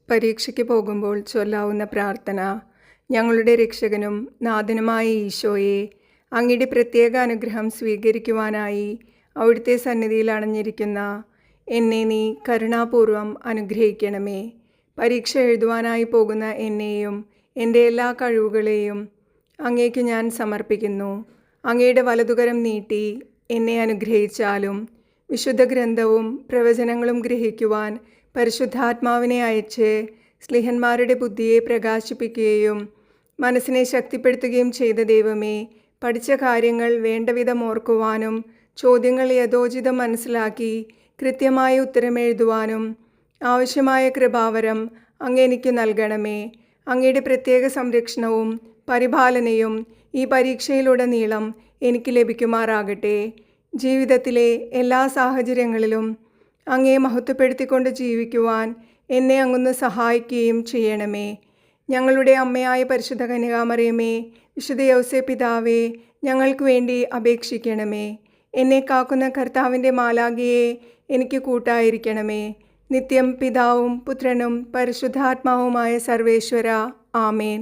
പരീക്ഷയ്ക്ക് പോകുമ്പോൾ ചൊല്ലാവുന്ന പ്രാർത്ഥന. ഞങ്ങളുടെ രക്ഷകനും നാഥനുമായ ഈശോയെ, അങ്ങയുടെ പ്രത്യേക അനുഗ്രഹം സ്വീകരിക്കുവാനായി അവിടുത്തെ സന്നിധിയിൽ അണഞ്ഞിരിക്കുന്ന എന്നെ നീ കരുണാപൂർവം അനുഗ്രഹിക്കണമേ. പരീക്ഷ എഴുതുവാനായി പോകുന്ന എന്നെയും എൻ്റെ എല്ലാ കഴിവുകളെയും അങ്ങേക്ക് ഞാൻ സമർപ്പിക്കുന്നു. അങ്ങയുടെ വലതുകരം നീട്ടി എന്നെ അനുഗ്രഹിച്ചാലും വിശുദ്ധ ഗ്രന്ഥവും പ്രവചനങ്ങളും ഗ്രഹിക്കുവാൻ പരിശുദ്ധാത്മാവിനെ അയച്ച് സ്ലിഹന്മാരുടെ ബുദ്ധിയെ പ്രകാശിപ്പിക്കുകയും മനസ്സിനെ ശക്തിപ്പെടുത്തുകയും ചെയ്ത ദൈവമേ, പഠിച്ച കാര്യങ്ങൾ വേണ്ടവിധം ഓർക്കുവാനും ചോദ്യങ്ങൾ യഥോചിതം മനസ്സിലാക്കി കൃത്യമായ ഉത്തരമെഴുതുവാനും ആവശ്യമായ കൃപാവരം അങ്ങ് എനിക്ക് നൽകണമേ. അങ്ങയുടെ പ്രത്യേക സംരക്ഷണവും പരിപാലനയും ഈ പരീക്ഷയിലുടനീളം എനിക്ക് ലഭിക്കുമാറാകട്ടെ. ജീവിതത്തിലെ എല്ലാ സാഹചര്യങ്ങളിലും അങ്ങയെ മഹത്വപ്പെടുത്തിക്കൊണ്ട് ജീവിക്കുവാൻ എന്നെ അങ്ങൊന്ന് സഹായിക്കുകയും ചെയ്യണമേ. ഞങ്ങളുടെ അമ്മയായ പരിശുദ്ധ കന്യകാമറിയമേ, വിശുദ്ധ യൗസേപ്പ് പിതാവേ, ഞങ്ങൾക്ക് വേണ്ടി അപേക്ഷിക്കണമേ. എന്നെ കാക്കുന്ന കർത്താവിൻ്റെ മാലാഖയെ എനിക്ക് കൂട്ടായിരിക്കണമേ. നിത്യം പിതാവും പുത്രനും പരിശുദ്ധാത്മാവുമായ സർവേശ്വര, ആമേൻ.